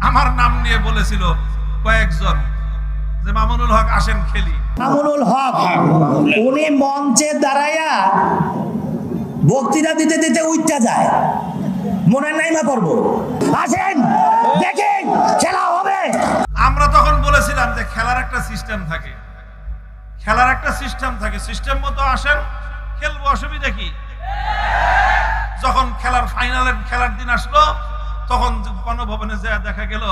আমার নাম নিয়ে বলেছিল কয়েকজন যে মামুনুল হক আসেন খেলি। মামুনুল হক উনি মঞ্চে দাঁড়াইয়া বক্তৃতা দিতে দিতে উঠতে যায়, মনে নাই মা করব, আসেন দেখেন খেলা হবে। আমরা তখন বলেছিলাম যে খেলার একটা সিস্টেম থাকে, খেলার একটা সিস্টেম থাকে, সিস্টেম মতো আসেন খেলবো, অসুবিধা কি? যখন খেলার ফাইনালের খেলার দিন আসলো তখন গণভবনে যা দেখা গেল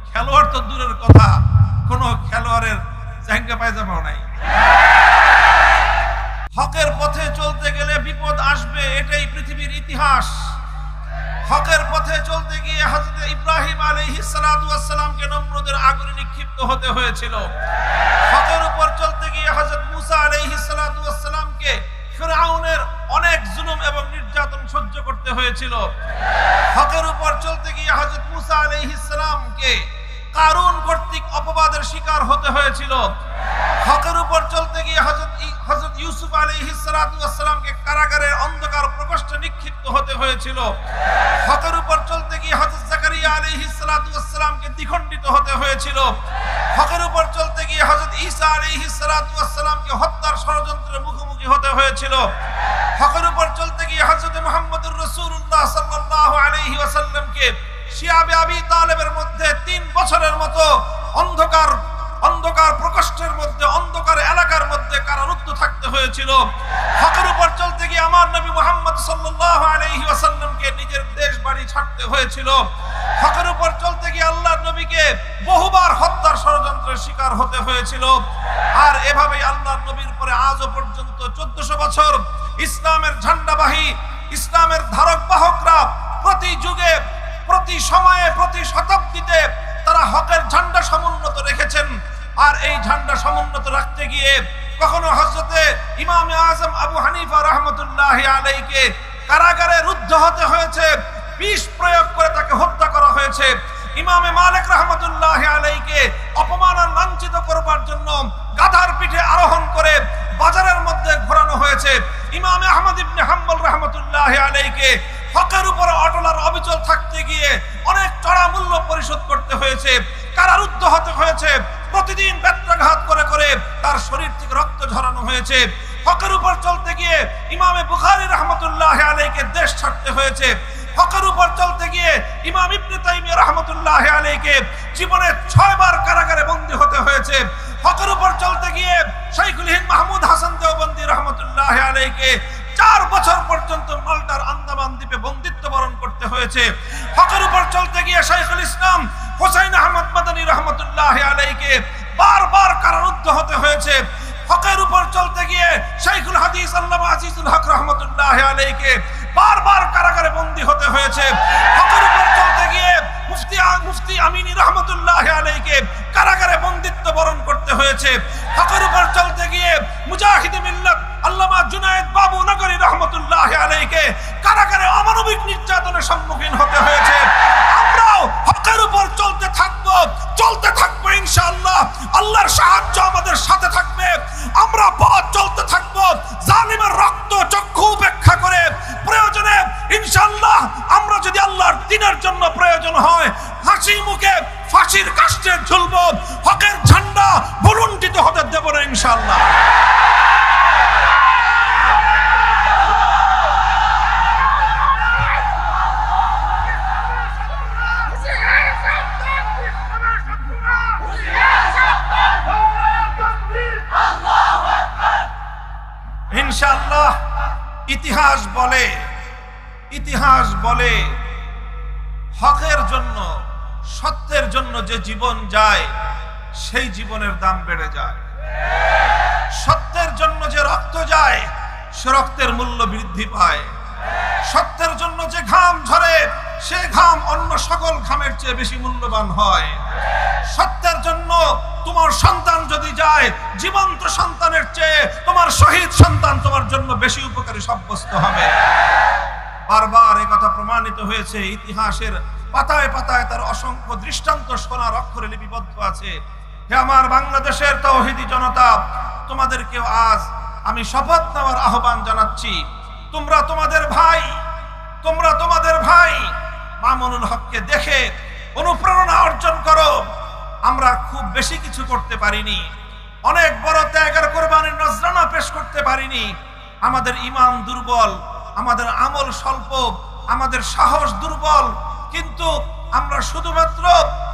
খেলোয়াড় তো দূরের কথা, কোনো খেলোয়াড়ের জাঙ্গা পায়জামাও নাই। হকের পথে চলতে গেলে বিপদ আসবে, এটাই পৃথিবীর ইতিহাস। হকের পথে চলতে গিয়ে হযরত ইব্রাহিম আলাইহিস সালাতু ওয়াস সালামকে নমরুদের আগুনে নিক্ষিপ্ত হতে হয়েছিল। হকের উপর চলতে গিয়ে হযরত মুসা আলাইহিস সালাতু ওয়াস সালামকে ফিরআউনের অনেক জুলুম এবং নির্যাতন সহ্য করতে হয়েছিল। হকের উপর চলতে গিয়ে হযরত মুসা আলাইহিস সালামকে কারুন কর্তৃক অপবাদের শিকার হতে হয়েছিল। হকের উপর চলতে গিয়ে হযরত ইউসুফ আলাইহিস সালাতু ওয়াস সালামকে কারাগারের অন্ধকার প্রকোষ্ঠে নিক্ষিপ্ত হতে হয়েছিল। হকের উপর চলতে গিয়ে হযরত জাকারিয়া আলাইহিস সালাতু ওয়াস সালামকে দ্বিখণ্ডিত হতে হয়েছিল। হকের উপর চলতে গিয়ে হযরত ঈসা আলাইহিস সালাতু ওয়াস সালামকে হত্যার ষড়যন্ত্রের মুখোমুখি হতে হয়েছিল। হকের উপর চলতে গিয়ে হযরত মুহাম্মদুর রাসূলুল্লাহ সাল্লাল্লাহু আলাইহি ওয়াসাল্লামকে শিয়াবে আবি তালেবের মধ্যে 3 বছরের মতো অন্ধকার প্রকোষ্ঠের মধ্যে, অন্ধকার এলাকার মধ্যে কারারুদ্ধ থাকতে হয়েছিল। হকের উপর চলতে গিয়ে আমার নবী মুহাম্মদ সাল্লাল্লাহু আলাইহি ওয়াসাল্লামকে নিজের দেশ বাড়ি ছাড়তে হয়েছিল। হকের উপর চলতে গিয়ে আল্লাহর নবীকে বহুবার হত্যার ষড়যন্ত্রের শিকার হতে হয়েছিল। আর এভাবেই আল্লাহর নবীর পরে আজও পর্যন্ত 1400 বছর ইসলামের ঝান্ডাবাহী, ইসলামের ধারক বাহকরা প্রতি যুগে, প্রতি সময়ে, প্রতি শতাব্দীতে তারা হকের ঝান্ডা সমুন্নত রেখেছেন। আর এই ঝান্ডা সমুন্নত রাখতে গিয়ে কখনো হযরতে ইমামে আযম আবু হানিফা রাহমাতুল্লাহি আলাইহিকে কারাগারে রুদ্ধ হতে হয়েছে, বিষ প্রয়োগ করে তাকে হত্যা করা হয়েছে। ইমামে মালিক রাহমাতুল্লাহি আলাইহিকে অপমান আর লাঞ্ছিত করবার জন্য গাধার পিঠে আরোহণ করে বাজারের মধ্যে ঘোরানো হয়েছে। ইমামে আহমদ ইবনে হাম্বল রাহমাতুল্লাহি আলাইহিকে হকের উপর অটল আর অবিচল থাকতে গিয়ে অনেক চড়া মূল্য পরিশোধ করতে হয়েছে, কারারুদ্ধ হতে হয়েছে, প্রতিদিন ব্যত্রাঘাত করে করে তার শরীর থেকে রক্ত ঝরানো হয়েছে। হকের উপর চলতে গিয়ে ইমামে বুখারী রাহমাতুল্লাহি আলাইহিকে দেশ ছাড়তে হয়েছে। হকের উপর চলতে গিয়ে ইমাম ইবনে তাইমিয়া রাহমাতুল্লাহি আলাইহিকে জীবনে 6 বার কারাগারে বন্দী হতে হয়েছে। হকের উপর চলতে গিয়ে শাইখুল হিন্দ মাহমুদ হাসান দেওবন্দি রাহমাতুল্লাহি আলাইহিকে 4 বছর পর্যন্ত মাল্টার আন্দামান দ্বীপে বন্দিত্ব বরণ করতে হয়েছে। হকের উপর চলতে গিয়ে শাইখুল ইসলাম হুসাইন আহমদ মাদানী রাহমাতুল্লাহি আলাইহিকে বারবার কারারুদ্ধ হতে হয়েছে। হকের উপর চলতে গিয়ে শাইখুল হাদিস আল্লামা আজিজুল হক রাহমাতুল্লাহি আলাইহিকে বারবার কারাগারে বন্দী হতে হয়েছে। হকের উপর চলতে গিয়ে মুফতি আমিনী রাহমাতুল্লাহি আলাইহিকে কারাগারে বন্দিত্ব বরণ করতে হয়েছে। হকের উপর চলতে গিয়ে মুজাহিদ মিল্লাত আল্লামা জুনায়েদ বাবু নগরী রাহমাতুল্লাহি আলাইহিকে কারাগারে অমানবিক নির্যাতনের সম্মুখীন হতে হয়েছে। আমরাও হকের উপর চলতে থাকবো ইনশাআল্লাহ। আল্লাহর সাহায্য আমাদের সাথে থাকবে। আমরা পথ চলতে থাকবো, জালিমের রক্ত চক্ষু উপেক্ষা করে। প্রয়োজনে ইনশাআল্লাহ আমরা যদি আল্লাহর দ্বীনের জন্য প্রয়োজন হয় হাসি মুখে ফাঁসির কাষ্ঠে ঝুলবো, হকের ঝান্ডা ভুলুণ্ঠিত হতে দেব না ইনশাআল্লাহ। ইনশাআল্লাহ ইতিহাস বলে হকের জন্য, সত্যের জন্য যে জীবন যায় সেই জীবনের দাম বেড়ে যায়। সত্যের জন্য যে রক্ত যায় সে রক্তের মূল্য বৃদ্ধি পায়। সত্যের জন্য যে ঘাম ঝরে সে ঘাম অন্য সকল ঘামের চেয়ে বেশি মূল্যবান হয়। সত্যের জন্য তোমার সন্তান যদি যায়, জীবন্ত সন্তানের চেয়ে তোমার শহীদ সন্তান তোমার জন্য বেশি উপকারী সাব্যস্ত হবে। বারবার এই কথা প্রমাণিত হয়েছে। ইতিহাসের পাতায় পাতায় তার অসংখ্য দৃষ্টান্ত সোনার অক্ষরে লিপিবদ্ধ আছে। হে আমার বাংলাদেশের তাওহীদি জনতা, তোমাদেরকেও আজ আমি শপথ নেওয়ার আহ্বান জানাচ্ছি। তোমরা তোমাদের ভাই মামুনুল হককে দেখে অনুপ্রেরণা অর্জন অর্জন করো। আমরা খুব বেশি কিছু করতে পারিনি, অনেক বড় ত্যাগ আর কোরবানির নজরানা পেশ করতে পারিনি। আমাদের ঈমান দুর্বল, আমাদের আমল স্বল্প, আমাদের সাহস দুর্বল, কিন্তু আমরা শুধুমাত্র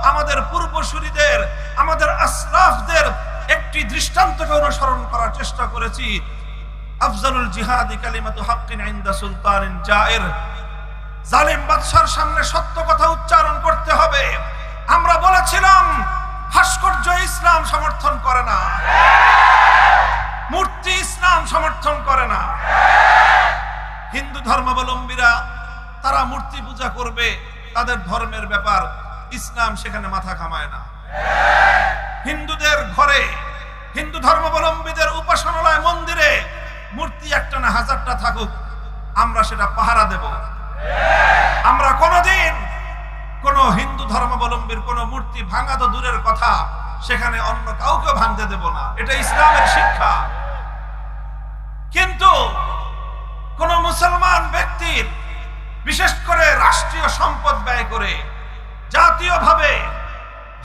আমাদের পূর্বসূরীদের, আমাদের আসলাফদের একটি দৃষ্টান্তকে অনুসরণ করার চেষ্টা করেছি। আফজালুল জিহাদি কালিমাতু হাক্কিন ইনদা সুলতানিন জায়ের। জালিম বাদশার সামনে সত্য কথা উচ্চারণ করতে হবে। আমরা বলেছিলাম ভাস্কর্য ইসলাম সমর্থন করে না, মূর্তি ইসলাম সমর্থন করে না। হিন্দু ধর্মাবলম্বীরা তারা মূর্তি পূজা করবে, তাদের ধর্মের ব্যাপার, ইসলাম সেখানে মাথা ঘামায় না। হিন্দুদের ঘরে, হিন্দু ধর্মাবলম্বীদের উপাসনালয় মন্দিরে মূর্তি একটা না হাজারটা থাকুক, আমরা সেটা পাহারা দেব। আমরা কোনোদিন কোন হিন্দু ধর্মাবলম্বীর কোন মূর্তি ভাঙা তো দূরের কথা, সেখানে অন্য কাউকে ভাঙতে দেব না, এটা ইসলামের শিক্ষা। কিন্তু কোন মুসলমান ব্যক্তির, বিশেষ করে রাষ্ট্রীয় সম্পদ ব্যয় করে জাতীয়ভাবে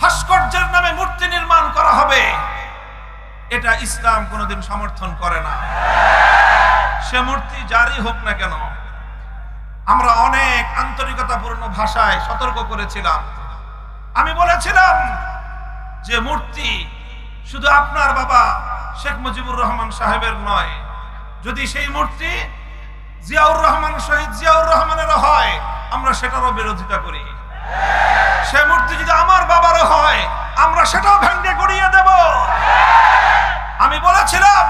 ভাস্কর্যের নামে মূর্তি নির্মাণ করা হবে, এটা ইসলাম কোনোদিন সমর্থন করে না। সে মূর্তি যারই হোক না কেন। আমরা অনেক আন্তরিকতাপূর্ণ ভাষায় সতর্ক করেছিলাম। আমি বলেছিলাম যে মূর্তি শুধু আপনার বাবা শেখ মুজিবুর রহমান সাহেবের নয়, যদি সেই মূর্তি জিয়াউর রহমান, শহীদ জিয়াউর রহমানের হয়, আমরা সেটারও বিরোধিতা করি। সে মূর্তি যদি আমার বাবারও হয়, আমরা সেটাও ভেঙে গুড়িয়ে দেব। আমি বলেছিলাম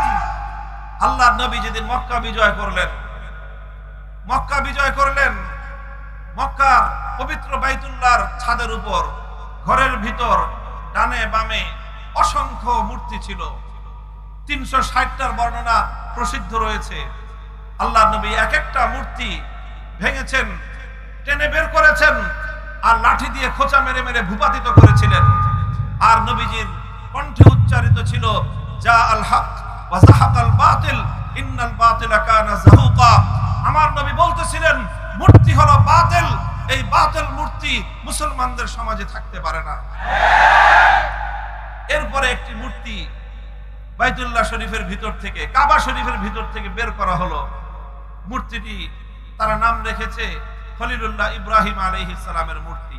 আল্লাহর নবী যেদিন মক্কা বিজয় করলেন, মক্কার পবিত্র বাইতুল্লাহর ছাদের উপর, ঘরের ভিতর ডানে বামে অসংখ্য মূর্তি ছিল। 360টার বর্ণনা প্রসিদ্ধ রয়েছে। আল্লাহর নবী এক একটা মূর্তি ভেঙেছেন, টেনে বের করেছেন, আর লাঠি দিয়ে খোঁচা মেরে মেরে ভূপাতিত করেছিলেন। আর নবীজির কণ্ঠে উচ্চারিত ছিল, যা আল হক ওয়া যাহাকাল বাতিল ইন্নাল বাতিলা কানা যাহুকা। আমার নবী বলতেছিলেন মূর্তি হলো বাতিল, এই বাতিল মূর্তি মুসলমানদের সমাজে থাকতে পারে না। এরপরে একটি মূর্তি বাইতুল্লাহ শরীফের ভিতর থেকে, কাবা শরীফের ভিতর থেকে বের করা হলো। মূর্তিটি তারা নাম রেখেছে খলিলুল্লাহ ইব্রাহিম আলাইহিস সালামের মূর্তি।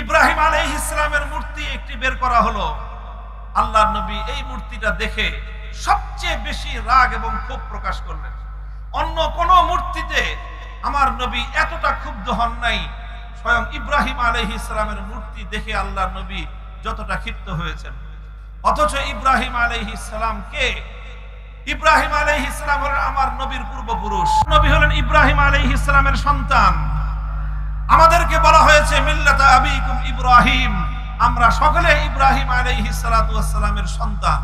ইব্রাহিম আলাইহিস সালামের মূর্তি একটি বের করা হলো। আল্লাহর নবী এই মূর্তিটা দেখে সবচেয়ে বেশি রাগ এবং ক্ষোভ প্রকাশ করলেন। অন্য কোন মূর্তিতে আমার নবী এতটা ক্ষুব্ধ হন নাই, স্বয়ং ইব্রাহিম আলাইহিস সালামের মূর্তি দেখে আল্লাহর নবী যতটা ক্ষিপ্ত হয়েছেন। অথচ ইব্রাহিম আলাইহিস সালাম কে? ইব্রাহিম আলাইহিস সালাম হলেন আমার নবীর পূর্বপুরুষ। নবী হলেন ইব্রাহিম আলাইহিস সালামের সন্তান। আমাদেরকে বলা হয়েছে মিল্লাতা আবিকুম ইব্রাহিম, আমরা সকলে ইব্রাহিম আলাইহিস সালাতু ওয়াস সালামের সন্তান।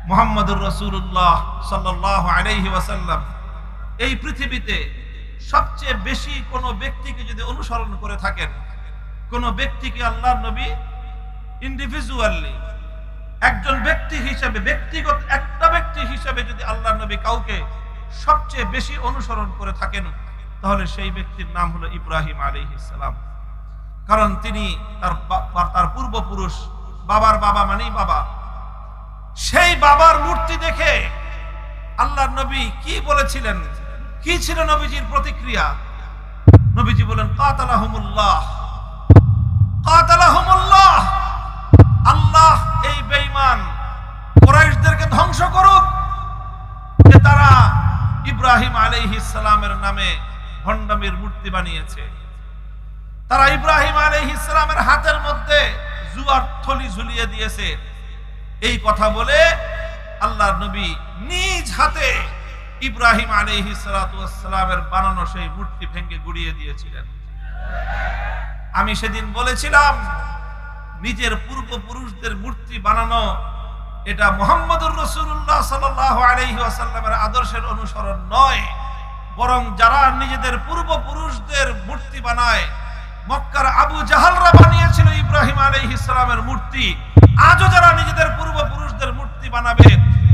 মুহাম্মদুর রাসূলুল্লাহ সাল্লাল্লাহু আলাইহি ওয়াসাল্লাম এই পৃথিবীতে সবচেয়ে বেশি কোন ব্যক্তিকে যদি অনুসরণ করে থাকেন, কোন ব্যক্তিকে আল্লাহর নবী ইন্ডিভিজুয়ালি একজন ব্যক্তি হিসেবে, ব্যক্তিগত একটা ব্যক্তি হিসেবে যদি আল্লাহর নবী কাউকে সবচেয়ে বেশি অনুসরণ করে থাকেন, তাহলে সেই ব্যক্তির নাম হলো ইব্রাহিম আলাইহিস সালাম। কারণ তিনি তার পূর্বপুরুষ, বাবার বাবা মানেই বাবা। সেই বাবার মূর্তি দেখে আল্লাহর নবী কি বলেছিলেন, কি ছিল নবীজির প্রতিক্রিয়া? নবীজি বলেন কাতালাহুমুল্লাহ, কাতালাহুমুল্লাহ, আল্লাহ এই বেঈমান কুরাইশদেরকে ধ্বংস করুক, যে তারা ইব্রাহিম আলাইহিস সালামের নামে ভণ্ডামির মূর্তি বানিয়েছে। তারা ইব্রাহিম আলাইহিস সালামের হাতের মধ্যে জুয়ার থলি ঝুলিয়ে দিয়েছে। এই কথা বলে আল্লাহর নবী নিজ হাতে ইব্রাহিম আলাইহিস সালাতু ওয়াস সালামের বানানো সেই মূর্তি ভেঙে গুড়িয়ে দিয়েছিলেন। আমি সেদিন বলেছিলাম নিজের পূর্বপুরুষদের মূর্তি বানানো এটা মুহাম্মদুর রাসূলুল্লাহ সাল্লাল্লাহু আলাইহি ওয়াসাল্লামের আদর্শের অনুসরণ নয়, বরং যারা নিজেদের পূর্বপুরুষদের মূর্তি বানায়, মক্কার আবু জাহালরা বানিয়েছিল ইব্রাহিম আলাইহিস সালামের মূর্তি, আজও যারা নিজেদের পূর্বপুরুষদের মূর্তি বানাবে,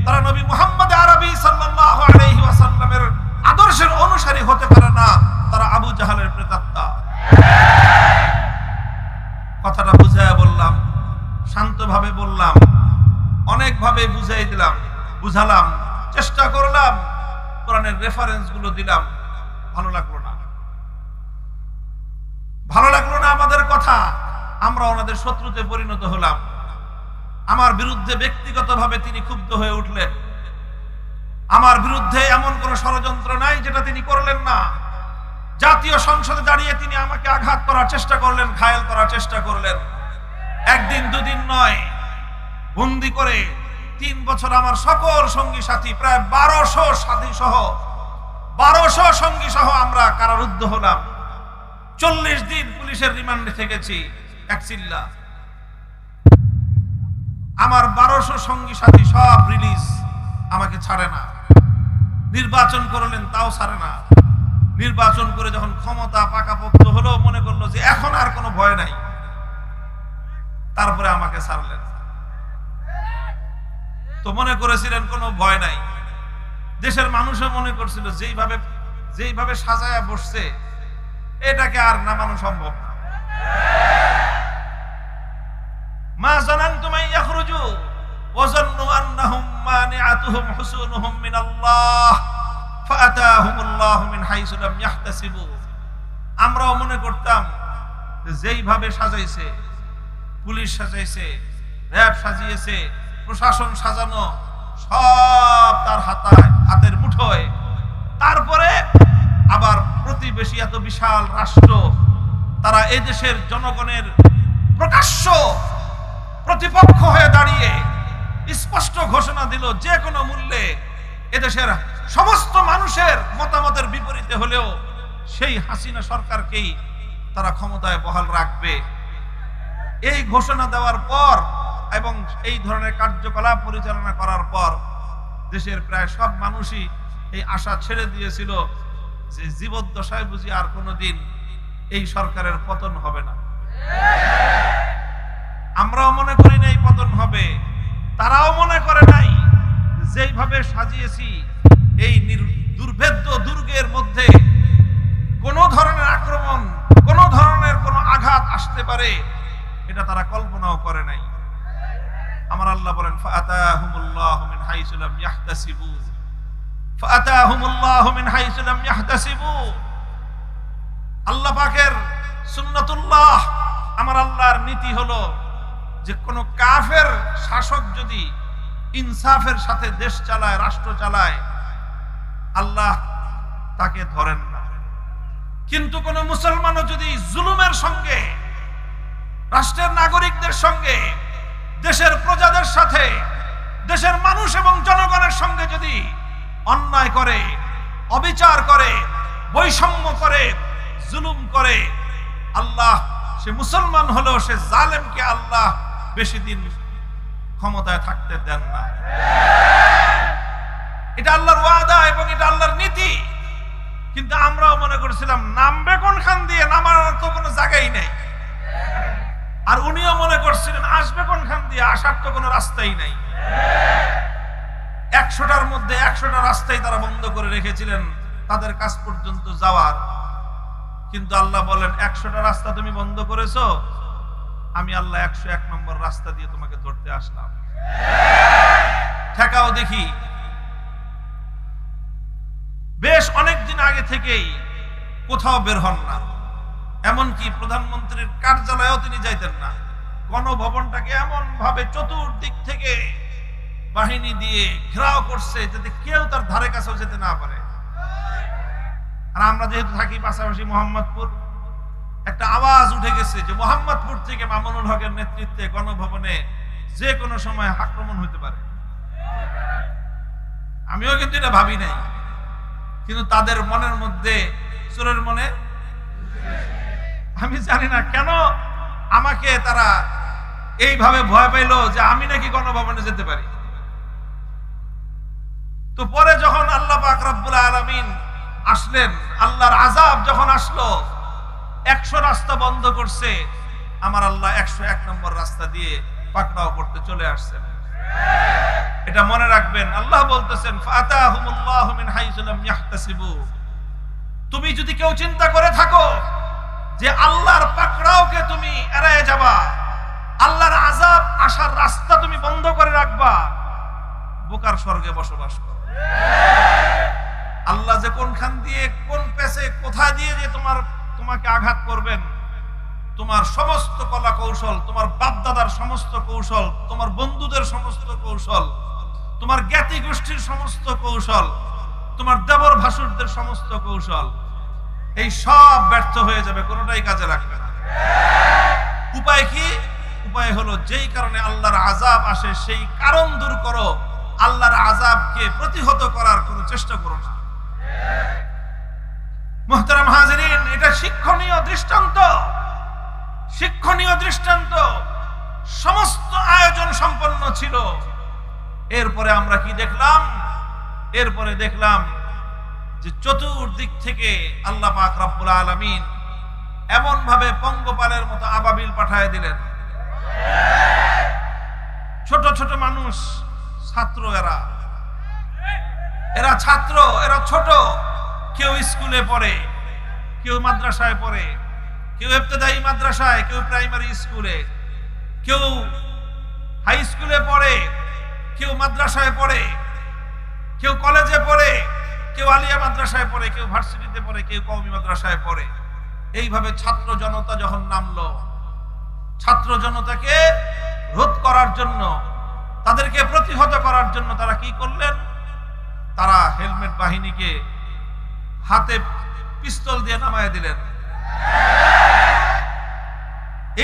তারা নবী মুহাম্মদ আরবি সাল্লাল্লাহু আলাইহি ওয়াসাল্লামের আদর্শের অনুসারী হতে পারে না, তারা আবু জাহালের প্রেতাত্মা। শান্তভাবে বললাম, অনেকভাবে বুঝাই দিলাম, বুঝালাম, চেষ্টা করলাম, কোরআনের রেফারেন্স গুলো দিলাম, ভালো লাগলো না। ভালো লাগলো না আমাদের কথা, আমরা ওনাদের শত্রুতে পরিণত হলাম। আমার বিরুদ্ধে ব্যক্তিগতভাবে তিনি ক্ষুব্ধ হয়ে উঠলেন। আমার বিরুদ্ধে এমন কোন ষড়যন্ত্র নাই যেটা তিনি করলেন না। জাতীয় সংসদে দাঁড়িয়ে তিনি আমাকে আঘাত করার চেষ্টা করলেন, ঘায়েল করার চেষ্টা করলেন। একদিন দুদিন নয়, বন্দি করে 3 বছর আমার সকল সঙ্গী সাথী প্রায় 1200 সাথী সহ 1200 সঙ্গী সহ আমরা কারারুদ্ধ হলাম। 40 দিন পুলিশের রিমান্ডে থেকেছি এক চিল্লা। আমার 1200 সঙ্গী সাথী সব রিলিজ, আমাকে ছাড়ে না। নির্বাচন করলেন, তাও ছাড়ে না। নির্বাচন করে যখন ক্ষমতা পাকাপোক্ত হলো, মনে করলো যে এখন আর কোনো ভয় নাই, তারপরে আমাকে ছাড়লেন। তো মনে করেছিলেন কোনো ভয় নাই। দেশের মানুষও মনে করছিল যেইভাবে সাজায়া বসছে, এটাকে আর নামানো সম্ভব না। মা জানানতুম আন ইয়াখরুজু ওয়া যান্নু আন্নাহুম মানিআতুহুম হুসুনুহুম মিনাল্লাহ ফাআতাহুমুল্লাহু মিন হাইসু লাম ইয়াহতাসিবু। আমরাও মনে করতাম যেইভাবে সাজাইছে, পুলিশ সাজাইছে, র‍্যাব সাজিয়েছে, প্রশাসন সাজানো, সব তার হাতের মুঠোয়। তারপরে আবার প্রতিবেশী এত বিশাল রাষ্ট্র, তারা এই দেশের জনগণের প্রকাশ্য প্রতিপক্ষ হয়ে দাঁড়িয়ে স্পষ্ট ঘোষণা দিল, যে কোনো মূল্যে এদেশের সমস্ত মানুষের মতামতের বিপরীতে হলেও সেই হাসিনা সরকারকেই তারা ক্ষমতায় বহাল রাখবে। এই ঘোষণা দেওয়ার পর এবং এই ধরনের কার্যকলাপ পরিচালনা করার পর দেশের প্রায় সব মানুষই এই আশা ছেড়ে দিয়েছিল যে জীবদ্দশায় বুঝি আর কোনোদিন এই সরকারের পতন হবে না। আমরাও মনে করি নাই পতন হবে, তারাও মনে করে নাই। যেইভাবে সাজিয়েছি এই দুর্ভেদ্য দুর্গের মধ্যে কোন ধরনের আক্রমণ, কোন ধরনের কোন আঘাত আসতে পারে, এটা তারা কল্পনাও করে নাই। আমার আল্লাহ বলেন, ফাআতাহুমুল্লাহু মিন হাইসু লাম ইয়াহতাসিবু, ফাআতাহুমুল্লাহু মিন হাইসু লাম ইয়াহতাসিবু। আল্লাহ পাকের সুন্নাতুল্লাহ, আমার আল্লাহর নীতি হলো যে কোন কাফের শাসক যদি ইনসাফের সাথে দেশ চালায়, রাষ্ট্র চালায়, আল্লাহ তাকে ধরেন না। কিন্তু কোন মুসলমানও যদি জুলুমের সঙ্গে, রাষ্ট্রের নাগরিকদের সঙ্গে, দেশের প্রজাদের সাথে, দেশের মানুষ এবং জনগণের সঙ্গে যদি অন্যায় করে, অবিচার করে, বৈষম্য করে, জুলুম করে, আল্লাহ সে মুসলমান হলেও সে জালেমকে আল্লাহ বেশি দিন ক্ষমতায় থাকতে দেন না। এটা আল্লাহর ওয়াদা এবং এটা আল্লাহর নীতি। কিন্তু আমরাও মনে করেছিলাম নামবে কোনখান দিয়ে, নামার তো কোনো জায়গাই নেই। আর উনিও মনে করছিলেন আসবে কোনখান দিয়ে, আসার তো কোনো রাস্তাই নাই। 100টার মধ্যে 100টা রাস্তাই তারা বন্ধ করে রেখেছিলেন তাদের কাছ পর্যন্ত যাওয়ার। কিন্তু আল্লাহ বলেন, 100টা রাস্তা তুমি বন্ধ করেছো, আমি আল্লাহ 101 নম্বর রাস্তা দিয়ে তোমাকে ধরতে আসলাম। ঠেকাও দেখি। বেশ অনেকদিন আগে থেকেই কোথাও বের হন না, এমনকি প্রধানমন্ত্রীর কার্যালয়েও তিনি যাইতেন না। গণভবনটাকে এমন ভাবে চতুর্দিক থেকে বাহিনী দিয়ে ঘেরাও করছে যাতে কেউ তার ধারে কাছেও যেতে না পারে। আর আমরা যেহেতু থাকি পাশাপাশি মোহাম্মদপুর, একটা আওয়াজ উঠে গেছে যে মোহাম্মদপুর থেকে মামুনুল হকের নেতৃত্বে গণভবনে যে কোনো সময় আক্রমণ হতে পারে। আমিও কিন্তু এটা ভাবি নাই, কিন্তু তাদের মনের মধ্যে, চোরের মনে, আমি জানি না কেন আমাকে তারা এইভাবে ভয় পাইলো যে আমি নাকি গণভবনে যেতে পারি। তো পরে যখন আল্লাহ পাক রব্বুল আলামিন আসলেন, আল্লাহর আযাব যখন আসলো, 100 রাস্তা বন্ধ করছে, আমার আল্লাহ 101 নম্বর রাস্তা দিয়ে পাকড়াও করতে চলে আসছেন। এটা মনে রাখবেন। আল্লাহ বলতেছেন, ফাআতাহুমুল্লাহু মিন হাইসু লাম ইয়াহতাসিবু। তুমি যদি কেউ চিন্তা করে থাকো যে আল্লাহর পাকড়াওকে তুমি এড়ায়ে যাবা, আল্লাহর আযাব আসার রাস্তা তুমি বন্ধ করে রাখবা, বোকার স্বর্গে বসবাস করো। আল্লাহ যে কোনখান দিয়ে কোন পেছে কোথায় দিয়ে যে তোমাকে আঘাত করবেন, তোমার সমস্ত কলা কৌশল, তোমার বাপ দাদার সমস্ত কৌশল, তোমার বন্ধুদের সমস্ত কৌশল, তোমার জ্ঞাতি গোষ্ঠীর সমস্ত কৌশল, তোমার দেবর ভাসুরদের সমস্ত কৌশল, এই সব ব্যর্থ হয়ে যাবে, কোনোটাই কাজে লাগবে না। উপায় কি? উপায় হলো যেই কারণে আল্লাহর আযাব আসে সেই কারণ দূর করো, আল্লাহর আযাবকে প্রতিহত করার কোনো চেষ্টা করো না। মুহতারাম হাজিরিন, এটা শিক্ষণীয় দৃষ্টান্ত, শিক্ষণীয় দৃষ্টান্ত। সমস্ত আয়োজন সম্পন্ন ছিল। এরপরে আমরা কি দেখলাম? এরপরে দেখলাম যে চতুর্দিক থেকে আল্লাহ পাক রব্বুল আলামিন এমন ভাবে পঙ্গপালের মতো আবাবিল পাঠায় দিলেন। ছোট ছোট মানুষ, ছাত্র, এরা ছাত্র, এরা ছোট। কেউ স্কুলে পড়ে, কেউ মাদ্রাসায় পড়ে, কেউ ইবতেদায়ী মাদ্রাসায়, কেউ প্রাইমারি স্কুলে, কেউ হাই স্কুলে পড়ে, কেউ মাদ্রাসায় পড়ে, কেউ কলেজে পড়ে, কেউ আলিয়া মাদ্রাসায় পড়ে, কেউ ভার্সিটিতে পড়ে, কেউ কওমি মাদ্রাসায় পড়ে। এইভাবে ছাত্র জনতা যখন নামলো, ছাত্র জনতাকে রোধ করার জন্য, তাদেরকে প্রতিহত করার জন্য তারা কি করলেন? তারা হেলমেট বাহিনীকে হাতে পিস্তল দিয়ে নামায় দিলেন।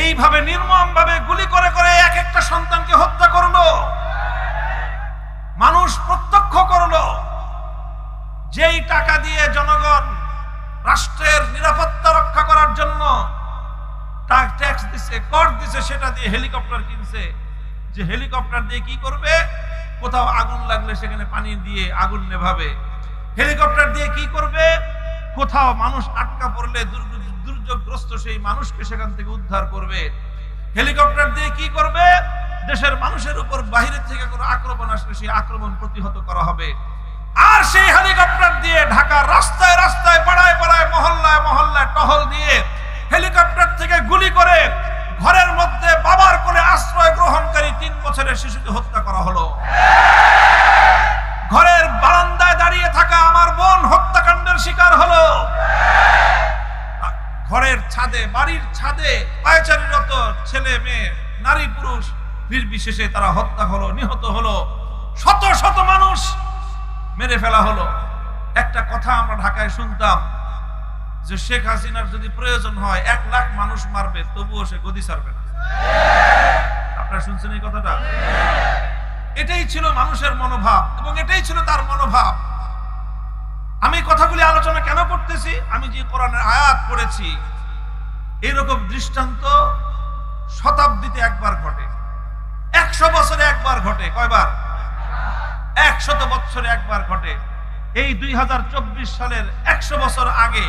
এইভাবে নির্মম ভাবে গুলি করে করে এক একটা সন্তানকে হত্যা করলো। মানুষ প্রত্যক্ষ করলো। যেই টাকা দিয়ে জনগণ রাষ্ট্রের নিরাপত্তা রক্ষা করার জন্য ট্যাক্স দিছে, কর দিছে, সেটা দিয়ে হেলিকপ্টার কিনছে। যে হেলিকপ্টার দিয়ে কি করবে? কোথাও আগুন লাগলে সেখানে পানি দিয়ে আগুন নেভাবে। হেলিকপ্টার দিয়ে কি করবে? কোথাও মানুষ আটকা পড়লে দুর্যোগগ্রস্ত সেই মানুষকে সেখান থেকে উদ্ধার করবে। হেলিকপ্টার দিয়ে কি করবে? দেশের মানুষের উপর বাইরে থেকে কোনো আক্রমণ আসলে সেই আক্রমণ প্রতিহত করা হবে। আর সেই হেলিকপ্টার দিয়ে ঢাকার রাস্তায় রাস্তায়, পাড়ায় পাড়ায়, মহল্লায় মহল্লায় টহল দিয়ে হেলিকপ্টার থেকে গুলি করে ঘরের মধ্যে বাবার কোলে আশ্রয় গ্রহণকারী 3 বছরের শিশুকে হত্যা করা হলো। ঘরের বারান্দায় দাঁড়িয়ে থাকা আমার বোন হত্যাকাণ্ডের শিকার হলো। ঘরের ছাদে, বাড়ির ছাদে পায়চারীরত ছেলে মেয়ে, নারী পুরুষ নির্বিশেষে তারা হত্যা হলো, নিহত হলো। শত শত মানুষ মেরে ফেলা হলো। একটা কথা আমরা ঢাকায় শুনতাম যে শেখ হাসিনার যদি প্রয়োজন হয় 1 লাখ মানুষ মারবে, তবুও সে গদি ছাড়বে না। আপনারা শুনছেন এই কথাটা? এটাই ছিল মানুষের মনোভাব এবং এটাই ছিল তার মনোভাব। আমি কথাগুলি আলোচনা কেন করতেছি? আমি যে কোরআনের আয়াত পড়েছি, এইরকম দৃষ্টান্ত শতাব্দীতে একবার ঘটে, 100 বছরে একবার ঘটে। কয়বার? 100 বছরে একবার ঘটে। এই 2024 সালের 100 বছর আগে,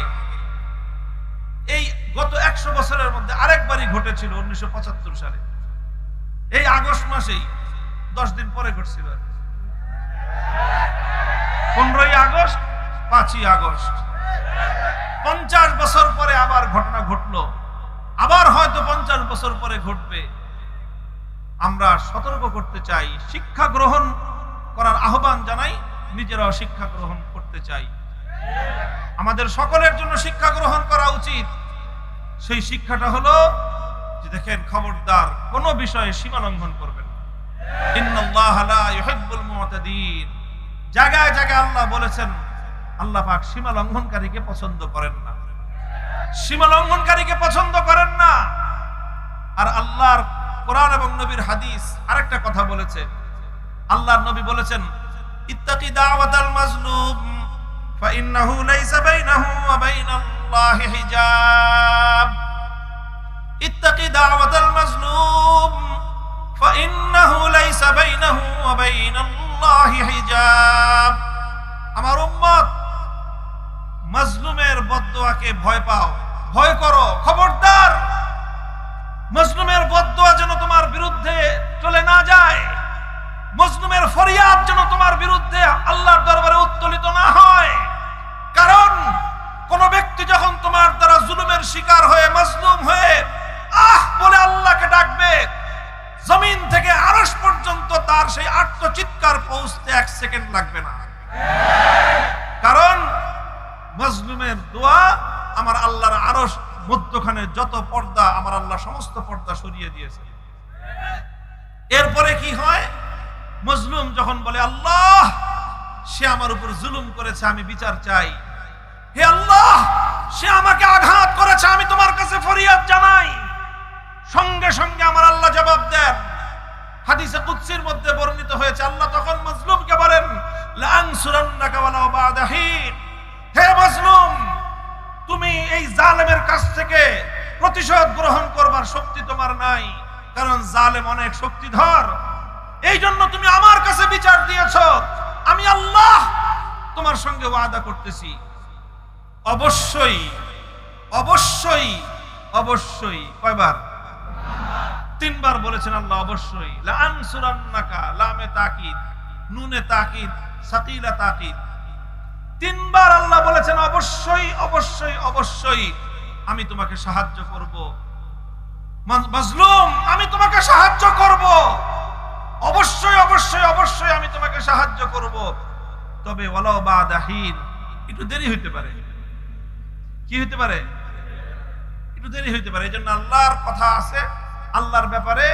এই গত 100 বছরের মধ্যে আরেকবারই ঘটেছিল 1975 সালে। এই আগস্ট মাসেই 10 দিন পরে ঘটছিল। 15ই আগস্ট, 5ই আগস্ট। 50 বছর পরে আবার ঘটনা ঘটলো। আবার হয়তো 50 বছর পরে ঘটবে। আমরা সতর্ক করতে চাই, শিক্ষা গ্রহণ করার আহ্বান জানাই, নিজেরাও শিক্ষা গ্রহণ করতে চাই। আমাদের সকলের জন্য শিক্ষা গ্রহণ করা উচিত। সেই শিক্ষাটা হলো যে দেখেন, খবরদার কোন বিষয়ে সীমা লঙ্ঘন করবেন না। ইন্নাল্লাহা লা ইউহিব্বুল মুতাদিন। জায়গায় জায়গায় আল্লাহ বলেছেন, আল্লাহ পাক সীমা লঙ্ঘনকারীকে পছন্দ করেন না, সীমা লঙ্ঘনকারীকে পছন্দ করেন না। আর আল্লাহর কোরআন এবং নবীর হাদিস আরেকটা কথা বলেছে। আল্লাহর নবী বলেছেন, ইত্তাকি দাওয়াতাল মাজলুম ফাইন্নাহু লাইসা বাইনাহু ওয়া বাইনাল্লাহি হিজাব। ইত্তাকি দাওয়াতাল মাজলুম ফাইন্নাহু লাইসা বাইনাহু ওয়া বাইনাল্লাহি হিজাব। আমার উম্মত, মাজলুমের বদদোয়াকে ভয় পাও, ভয় করো, খবরদার মাজলুমের বদদোয়া যেন তোমার বিরুদ্ধে চলে না যায়, মাজলুমের ফরিয়াদ যেন তোমার বিরুদ্ধে আল্লাহর দরবারে উত্তোলিত না হয়। কারণ কোন ব্যক্তি যখন তোমার দ্বারা জুলুমের শিকার হয়ে, মাজলুম হয়ে আহ বলে আল্লাহকে ডাকবে, সেকেন্ড লাগবে না। কারণ মাজলুমের দোয়া আমার আল্লাহর আরশ মধ্যখানে যত পর্দা, আমার আল্লাহ সমস্ত পর্দা সরিয়ে দিয়েছে। এরপরে কি হয়, মাজলুম যখন বলে আল্লাহ সে আমার উপর জুলুম করেছে, আমি বিচার চাই, হে আল্লাহ সে আমাকে আঘাত করেছে, আমি তোমার কাছে ফরিয়াদ জানাই, সঙ্গে সঙ্গে আমার আল্লাহ জবাব দেন। হাদিসে কুদসির মধ্যে বর্ণিত হয়েছে, আল্লাহ তখন মাজলুমকে বলেন লা আনসুরান্নাকা ওয়ালাউ বা'দা হিন, হে মাজলুম তুমি এই জালেমের কাছ থেকে প্রতিশোধ গ্রহণ করবার শক্তি তোমার নাই, কারণ জালেম অনেক শক্তিধর, এই জন্য তুমি আমার কাছে বিচার দিয়েছো। আমি আল্লাহ তোমার সঙ্গে ওয়াদা করতেছি, অবশ্যই অবশ্যই অবশ্যই, কয়বার? 3 বার বলেছেন আল্লাহ অবশ্যই। লা আনসুরান্নাকা, লামে তাকিদ, নুনে তাকিদ, সাকিলা তাকিদ, 3 বার আল্লাহ বলেছেন অবশ্যই অবশ্যই অবশ্যই আমি তোমাকে সাহায্য করব। মাজলুম আমি তোমাকে সাহায্য করব, অবশ্যই অবশ্যই অবশ্যই আমি তোমাকে সাহায্য করব, তবে ওয়ালাউ বা'দা হিন, একটু দেরি হইতে পারে। কি হইতে পারে? একটু দেরি হইতে পারে। এই জন্য আল্লাহর কথা আছে, আল্লাহর ব্যাপারে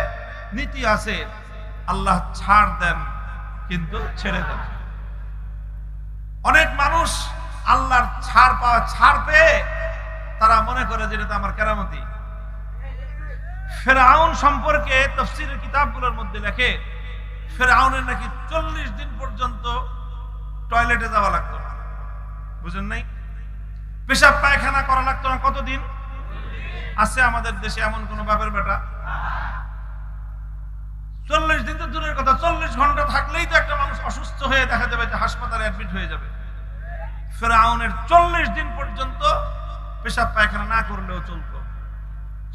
নীতি আছে, আল্লাহ ছাড় দেন কিন্তু ছেড়ে দেন। অনেক মানুষ আল্লাহর ছাড় পেয়ে তারা মনে করে যে এটা আমার কেরামতি। ফেরাউন সম্পর্কে তাফসীরের কিতাবগুলোর মধ্যে লেখে, ফেরাউনের নাকি 40 দিন পর্যন্ত টয়লেটে যাওয়া লাগতো না। বুঝেন নাই? পেশাব পায়খানা করা লাগতো না। কতদিন? আছে আমাদের দেশে এমন কোন বাপের বেটা? 40 দিন তো দূরের কথা, 40 ঘন্টা থাকলেই তো একটা মানুষ অসুস্থ হয়ে দেখা যাবে যে হাসপাতালে অ্যাডমিট হয়ে যাবে। ফেরাউনের 40 দিন পর্যন্ত পেশাব পায়খানা না করলেও চলতো।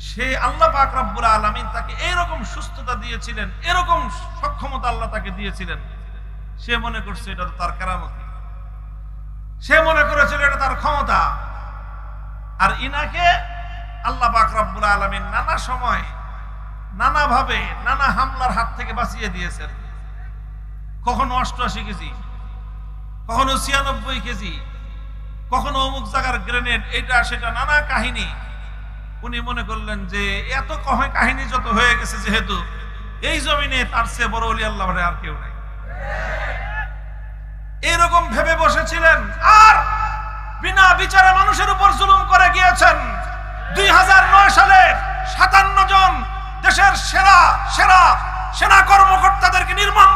সে আল্লাহ পাক রব্বুল আলামিন তাকে এরকম সুস্থতা দিয়েছিলেন, এরকম সক্ষমতা আল্লাহ তাকে দিয়েছিলেন, সে মনে করছে এটা তো তার কেরামতি, সে মনে করেছিল এটা তার ক্ষমতা। আর ইনাকে আল্লাহ পাক রব্বুল আলামিন নানা সময় নানা ভাবে নানা হামলার হাত থেকে বাঁচিয়ে দিয়েছেন। কখনো 88 কেজি, কখনো 96 কেজি, কখনো অমুক জায়গার গ্রেনেড, এটা সেটা নানা কাহিনী। উনি মনে করলেন যে এত কাহিনী যত হয়ে গেছে, যেহেতু এই জমিনে তার চেয়ে বড় ওলি আল্লাহ আর কেউ নাই, এরকম ভেবে বসেছিলেন। আর বিনা বিচারে মানুষের উপর জুলুম করে গিয়েছেন। 2009 সালে 57 জন দেশের সেরা সেনা কর্মকর্তাদেরকে নির্মম